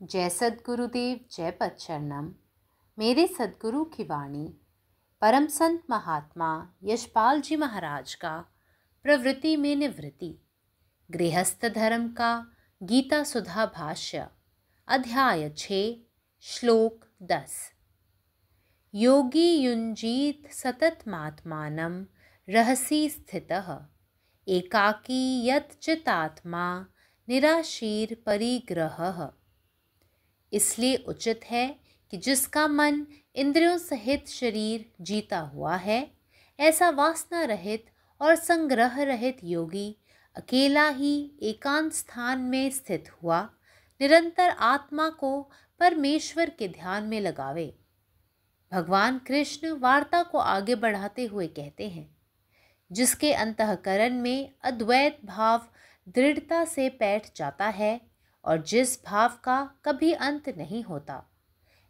जय सद्गुरुदेव, जय पच्चरणम। मेरे सद्गुरु की वाणी परम संत महात्मा यशपाल जी महाराज का प्रवृत्ति में निवृत्ति, गृहस्थ धर्म का गीता सुधा भाष्य, अध्याय 6, श्लोक 10। योगी युञ्जीत सततमात्मानं रहसि स्थितः, एकाकी यत् चितात्मा निराशीर परिग्रहः। इसलिए उचित है कि जिसका मन इंद्रियों सहित शरीर जीता हुआ है, ऐसा वासना रहित और संग्रह रहित योगी अकेला ही एकांत स्थान में स्थित हुआ निरंतर आत्मा को परमेश्वर के ध्यान में लगावे। भगवान कृष्ण वार्ता को आगे बढ़ाते हुए कहते हैं, जिसके अंतःकरण में अद्वैत भाव दृढ़ता से बैठ जाता है और जिस भाव का कभी अंत नहीं होता,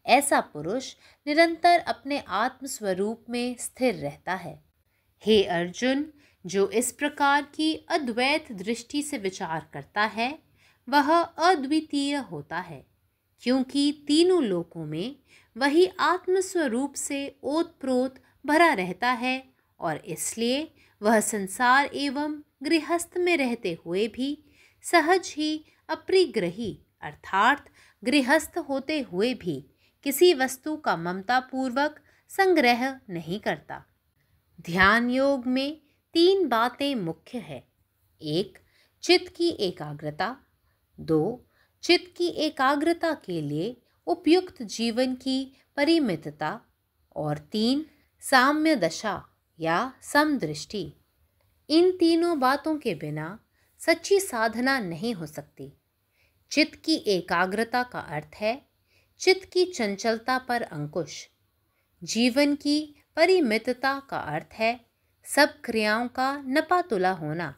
ऐसा पुरुष निरंतर अपने आत्म स्वरूप में स्थिर रहता है। हे अर्जुन, जो इस प्रकार की अद्वैत दृष्टि से विचार करता है वह अद्वितीय होता है, क्योंकि तीनों लोकों में वही आत्म स्वरूप से ओतप्रोत भरा रहता है और इसलिए वह संसार एवं गृहस्थ में रहते हुए भी सहज ही अपरिग्रही अर्थात गृहस्थ होते हुए भी किसी वस्तु का ममता पूर्वक संग्रह नहीं करता। ध्यान योग में 3 बातें मुख्य है। 1. चित्त की एकाग्रता। 2. चित्त की एकाग्रता के लिए उपयुक्त जीवन की परिमितता। और 3. साम्य दशा या समदृष्टि। इन तीनों बातों के बिना सच्ची साधना नहीं हो सकती। चित्त की एकाग्रता का अर्थ है चित्त की चंचलता पर अंकुश। जीवन की परिमितता का अर्थ है सब क्रियाओं का नपातुला होना।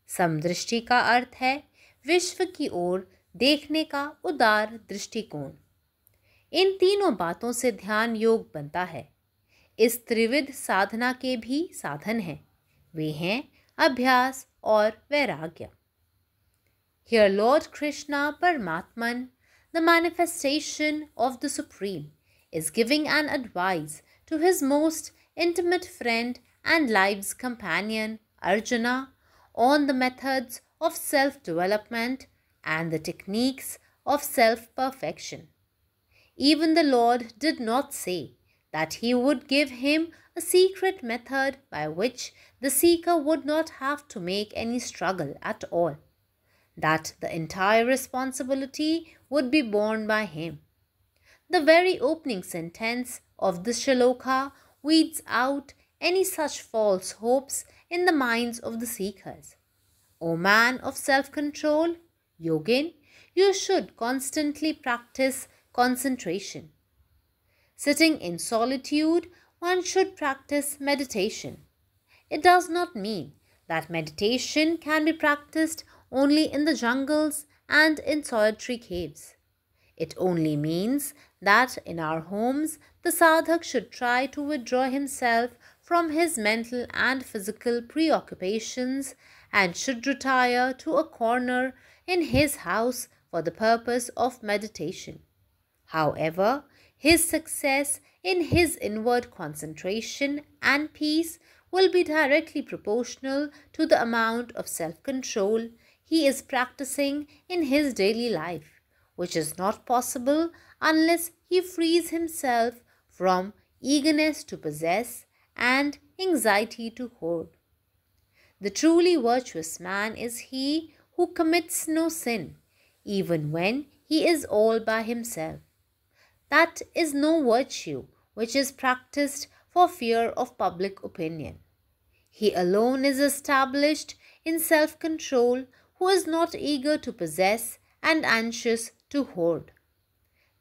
समदृष्टि का अर्थ है विश्व की ओर देखने का उदार दृष्टिकोण। इन तीनों बातों से ध्यान योग बनता है। इस त्रिविध साधना के भी साधन हैं, वे हैं अभ्यास और वैराग्य। Here Lord Krishna Paramatman, the manifestation of the Supreme, is giving an advice to his most intimate friend and life's companion Arjuna on the methods of self-development and the techniques of self-perfection. Even the Lord did not say that he would give him a secret method by which the seeker would not have to make any struggle at all, that the entire responsibility would be borne by him. The very opening sentence of this shloka weeds out any such false hopes in the minds of the seekers. O man of self-control, yogin, you should constantly practice concentration. Sitting in solitude, one should practice meditation. It does not mean that meditation can be practiced only in the jungles and in solitary caves. It only means that in our homes the sadhak should try to withdraw himself from his mental and physical preoccupations and should retire to a corner in his house for the purpose of meditation. However, his success in his inward concentration and peace will be directly proportional to the amount of self-control he is practicing in his daily life, which is not possible unless he frees himself from eagerness to possess and anxiety to hoard. The truly virtuous man is he who commits no sin, even when he is all by himself. That is no virtue which is practiced for fear of public opinion. He alone is established in self-control who is not eager to possess and anxious to hoard.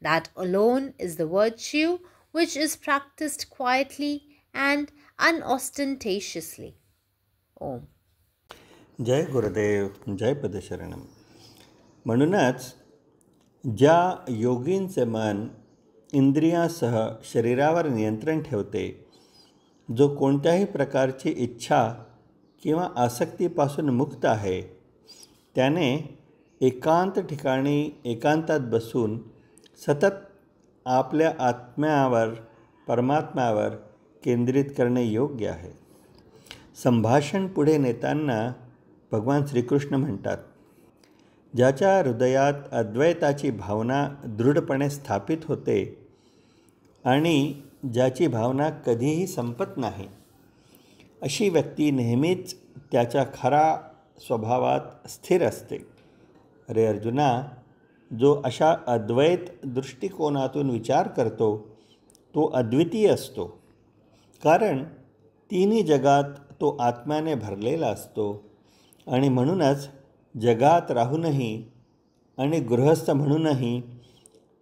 That alone is the virtue which is practiced quietly and unostentatiously. Om. जय गुरुदेव, जय पदशरणम. म्हणूनच ज्या योगींचे मन इंद्रियांसह शरीरावर नियंत्रण ठेवते, जो कोणत्याही प्रकारची इच्छा किंवा आसक्तीपासून मुक्त आहे, त्याने एकांत ठिकाणी एकांतात बसून सतत आपल्या आत्म्यावर परमात्म्यावर केंद्रित करणे योग्य आहे. संभाषण पुढे नेताना भगवान श्रीकृष्ण म्हणतात, ज्याच्या हृदयात अद्वैताची भावना दृढपणे स्थापित होते आणि ज्याची भावना कधीही संपत नाही, अशी व्यक्ती नेहमीच त्याच्या खरा स्वभावात स्थिर असते. अरे अर्जुना, जो अशा अद्वैत दृष्टिकोनातून विचार करतो तो अद्वितीय असतो, कारण तिन्ही जगात तो आत्म्याने भरलेला असतो आणि म्हणूनच जगात राहूनही आणि गृहस्थ म्हणूनही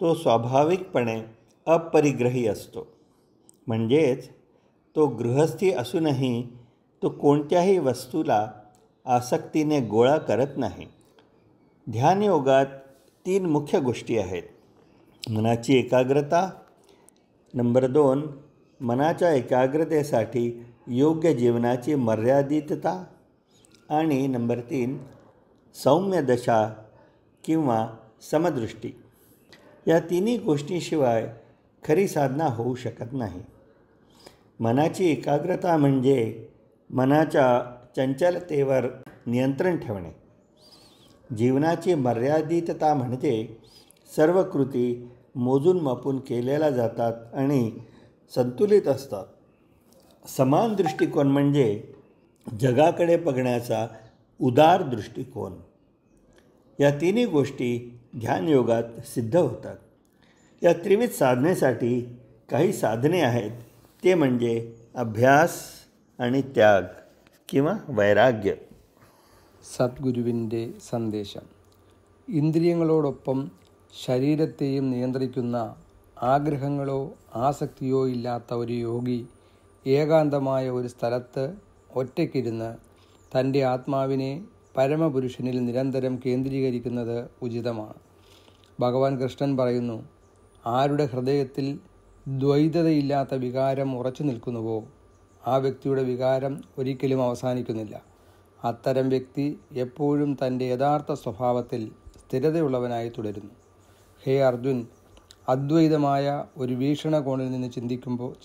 तो स्वाभाविकपणे अपरिग्रही असतो. म्हणजेच तो गृहस्थी असूनही तो कोणत्याही वस्तूला आसक्तीने गोळा करत नाही. ध्यानयोगात 3 मुख्य गोष्टी आहेत. मनाची एकाग्रता, नंबर 2 मनाच्या एकाग्रतेसाठी योग्य जीवनाची मर्यादितता आणि नंबर 3 सौम्य दशा किंवा समदृष्टी. या तिन्ही गोष्टींशिवाय खरी साधना होऊ शकत नाही. मनाची एकाग्रता म्हणजे मनाच्या चंचलतेवर नियंत्रण ठेवणे. जीवनाची मर्यादितता म्हणजे सर्व कृती मोजून मापून केलेल्या जातात आणि संतुलित असतात. समान दृष्टिकोन म्हणजे जगाकडे बघण्याचा उदार दृष्टिकोन. या तिन्ही गोष्टी ध्यानयोगात सिद्ध होतात. या त्रिविध साधनेसाठी काही साधने आहेत. ते म्हणजे अभ्यास आणि त्याग किंवा വൈരാഗ്യം. സദ്ഗുരുവിൻ്റെ സന്ദേശം. ഇന്ദ്രിയങ്ങളോടൊപ്പം ശരീരത്തെയും നിയന്ത്രിക്കുന്ന ആഗ്രഹങ്ങളോ ആസക്തിയോ ഇല്ലാത്ത ഒരു യോഗി ഏകാന്തമായ ഒരു സ്ഥലത്ത് ഒറ്റയ്ക്കിരുന്ന് തൻ്റെ ആത്മാവിനെ പരമപുരുഷനിൽ നിരന്തരം കേന്ദ്രീകരിക്കുന്നത് ഉചിതമാണ്. ഭഗവാൻ കൃഷ്ണൻ പറയുന്നു, ആരുടെ ഹൃദയത്തിൽ ദ്വൈതതയില്ലാത്ത വികാരം ഉറച്ചു നിൽക്കുന്നുവോ ആ വ്യക്തിയുടെ വികാരം ഒരിക്കലും അവസാനിക്കുന്നില്ല. അത്തരം വ്യക്തി എപ്പോഴും തൻ്റെ യഥാർത്ഥ സ്വഭാവത്തിൽ സ്ഥിരതയുള്ളവനായി തുടരുന്നു. ഹേ അർജുൻ, അദ്വൈതമായ ഒരു വീക്ഷണകോണിൽ നിന്ന്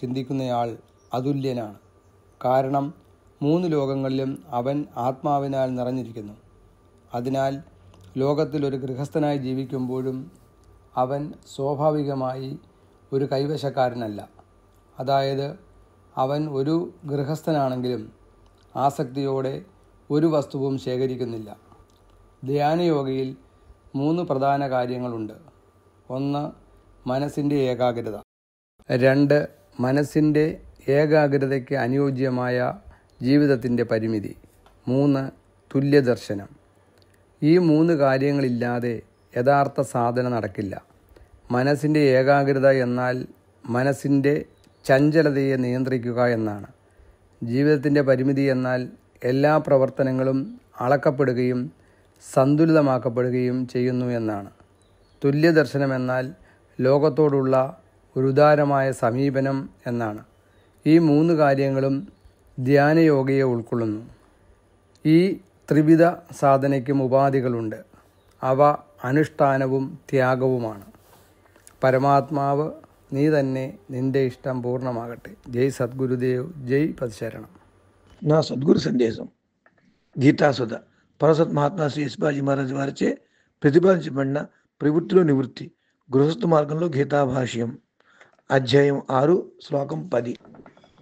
ചിന്തിക്കുന്നയാൾ അതുല്യനാണ്. കാരണം 3 ലോകങ്ങളിലും അവൻ ആത്മാവിനാൽ നിറഞ്ഞിരിക്കുന്നു. അതിനാൽ ലോകത്തിൽ ഒരു ഗൃഹസ്ഥനായി ജീവിക്കുമ്പോഴും അവൻ സ്വാഭാവികമായി ഒരു കൈവശക്കാരനല്ല. അതായത് അവൻ ഒരു ഗൃഹസ്ഥനാണെങ്കിലും ആസക്തിയോടെ ഒരു വസ്തുവും ശേഖരിക്കുന്നില്ല. ധ്യാനയോഗയിൽ 3 പ്രധാന കാര്യങ്ങളുണ്ട്. 1. മനസ്സിൻ്റെ ഏകാഗ്രത. 2. മനസ്സിൻ്റെ ഏകാഗ്രതയ്ക്ക് അനുയോജ്യമായ ജീവിതത്തിൻ്റെ പരിമിതി. 3. തുല്യദർശനം. ഈ 3 കാര്യങ്ങളില്ലാതെ യഥാർത്ഥ സാധന നടക്കില്ല. മനസ്സിൻ്റെ ഏകാഗ്രത എന്നാൽ മനസ്സിൻ്റെ ചഞ്ചലതയെ നിയന്ത്രിക്കുക എന്നാണ്. ജീവിതത്തിൻ്റെ പരിമിതി എന്നാൽ എല്ലാ പ്രവർത്തനങ്ങളും അളക്കപ്പെടുകയും സന്തുലിതമാക്കപ്പെടുകയും ചെയ്യുന്നു എന്നാണ്. തുല്യദർശനം എന്നാൽ ലോകത്തോടുള്ള ഒരു ഉദാരമായ സമീപനം എന്നാണ്. ഈ 3 കാര്യങ്ങളും ധ്യാനയോഗയെ ഉൾക്കൊള്ളുന്നു. ഈ ത്രിവിധ സാധനയ്ക്കും ഉപാധികളുണ്ട്. അവ അനുഷ്ഠാനവും ത്യാഗവുമാണ്. പരമാത്മാവ് നീ തന്നെ, നിന്റെ ഇഷ്ടം പൂർണ്ണമാകട്ടെ. ജയ് സദ്ഗുരുദേവ്, ജയ് പദശരണം. నా సద్గురు సందేశం. గీతాసుధ పరసత్ మహాత్మా శ్రీ యశ్బాజీ మహారాజ్ వారిచే ప్రతిపాదించబడిన ప్రవృత్తిలో నివృత్తి గృహస్థ మార్గంలో గీతాభాష్యం అధ్యాయం 6 శ్లోకం 10.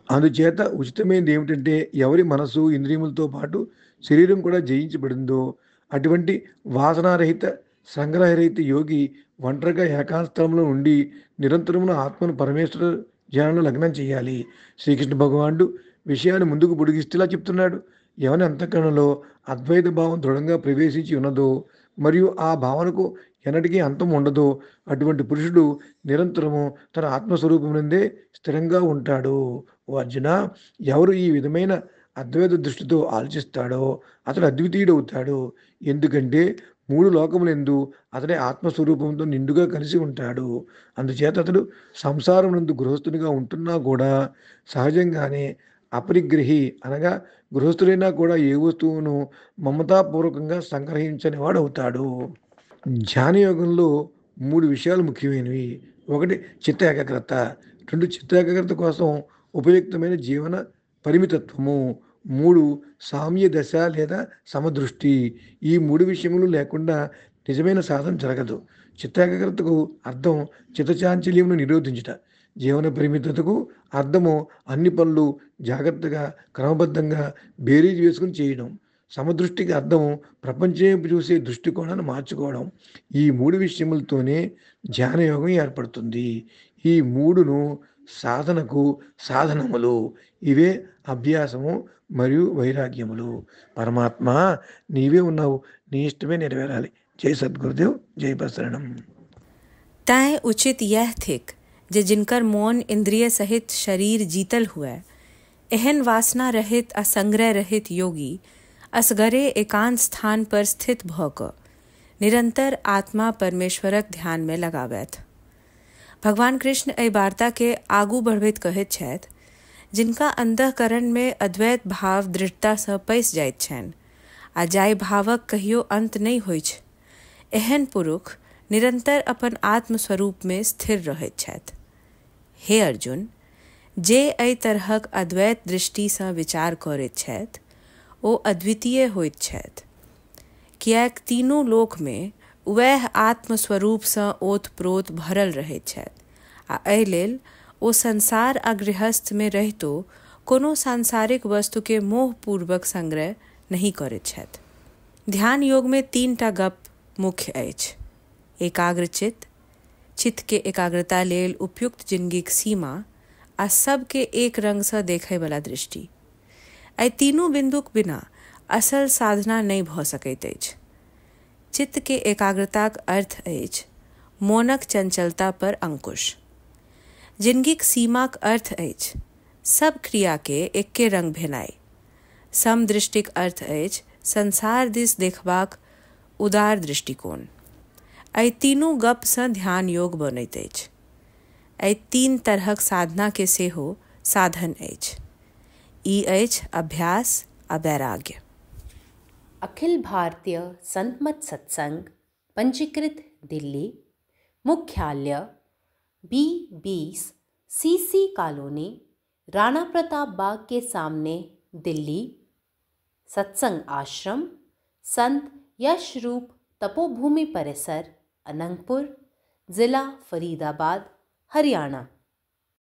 అందుచేత ఉచితమైనది ఏమిటంటే ఎవరి మనసు ఇంద్రియములతో పాటు శరీరం కూడా జయించబడిందో అటువంటి వాసనారహిత సంగ్రహరహిత యోగి ఒంటరిగా ఏకాంత స్థలంలో ఉండి నిరంతరమున ఆత్మను పరమేశ్వర ధ్యానంలో లగ్నం చేయాలి. శ్రీకృష్ణ భగవానుడు విషయాన్ని ముందుకు పొడిగిస్తేలా చెప్తున్నాడు. ఎవరి అంతఃకరణలో అద్వైత భావం దృఢంగా ప్రవేశించి ఉన్నదో మరియు ఆ భావనకు ఎన్నటికీ అంతం ఉండదో అటువంటి పురుషుడు నిరంతరము తన ఆత్మస్వరూపం నుండే స్థిరంగా ఉంటాడు. ఓ అర్జున, ఎవరు ఈ విధమైన అద్వైత దృష్టితో ఆలోచిస్తాడో అతడు అద్వితీయుడవుతాడు. ఎందుకంటే 3 లోకములందు అతడే ఆత్మస్వరూపంతో నిండుగా కలిసి ఉంటాడు. అందుచేత అతడు సంసారం నందు గృహస్థునిగా ఉంటున్నా కూడా సహజంగానే అపరిగ్రహి అనగా గృహస్థుడైనా కూడా ఏ వస్తువును మమతాపూర్వకంగా సంగ్రహించని వాడు అవుతాడు. ధ్యాన యోగంలో 3 విషయాలు ముఖ్యమైనవి. ఒకటి చిత్త ఏకాగ్రత, 2 చిత్త ఏకాగ్రత కోసం ఉపయుక్తమైన జీవన పరిమితత్వము, 3 సామ్య దశ లేదా సమదృష్టి. ఈ 3 విషయములు లేకుండా నిజమైన సాధన జరగదు. చిత్త ఏకాగ్రతకు అర్థం చిత్తచాంచల్యమును నిరోధించుట. జీవన పరిమితతకు అర్థము అన్ని పనులు జాగ్రత్తగా క్రమబద్ధంగా బేరీజు వేసుకుని చేయడం. సమదృష్టికి అర్థము ప్రపంచం చూసే దృష్టికోణాన్ని మార్చుకోవడం. ఈ 3 విషయములతోనే ధ్యాన యోగం ఏర్పడుతుంది. ఈ 3ను సాధనకు సాధనములు. ఇవే అభ్యాసము మరియు వైరాగ్యములు. పరమాత్మ నీవే ఉన్నావు, నీ ఇష్టమే నెరవేరాలి. జై సద్గురుదేవ్, జై ప్రసరణం. तय उचित यह थिक जे जिनकर मौन इंद्रिय सहित शरीर जीतल हुए, एहन वासना रहित असंग्रह रहित योगी असगरे एकांत स्थान पर स्थित भौक निरंतर आत्मा परमेश्वरक ध्यान में लगावैत। भगवान कृष्ण एहि वार्ता के आगू बढ़बैत कहैत छथि, जिनका अंतःकरण में अद्वैत भाव दृढ़ता सँ पैस जाइत छनि आ जाय भावक कहियो अंत नहीं होइत, एहन पुरुष निरंतर अपन आत्मस्वरूप में स्थिर रहैत छथि। हे अर्जुन, जे एहि तरहक अद्वैत दृष्टि सँ विचार करैत छथि ओ अद्वितीय होइत छथि, किएक तीनू लोक में वैह आत्मस्वरूप सँ ओतप्रोत भरल रहैत छथि आ एहि लेल ओ संसार आ गृहस्थ में रहितो कोनो सांसारिक वस्तु के मोहपूर्वक संग्रह नहीं करैत छथि। ध्यान योग में 3टा गप मुख्य अछि। एकाग्रचित्त, चित्त के एकाग्रता लेल उपयुक्त जिंदगीक सीमा आ सबके एक रंग सँ देखै वाला दृष्टि। एहि तीनू बिंदुक बिना असल साधना नहीं भऽ सकैत अछि। चित्त के एकाग्रताक अर्थ अछि मोनक चंचलता पर अंकुश। जिंदगीक सीमाक अर्थ अछि सब क्रिया के एके रंग भेनाइ। समदृष्टिक अर्थ अछि संसार दिस देखबाक उदार दृष्टिकोण। एहि तीनू गप सँ ध्यान योग बनैत अछि। एहि 3 तरहक साधना के सेहो साधन अछि। ई अछि अभ्यास आ वैराग्य। अखिल भारतीय संत मत सत्संग पंजीकृत दिल्ली, मुख्यालय B20 CC colony, Rana Pratap Bagh के सामने, दिल्ली। सत्संग आश्रम संत यशरूप तपोभूमि परिसर, अनंगपुर, जिला फरीदाबाद, हरियाणा।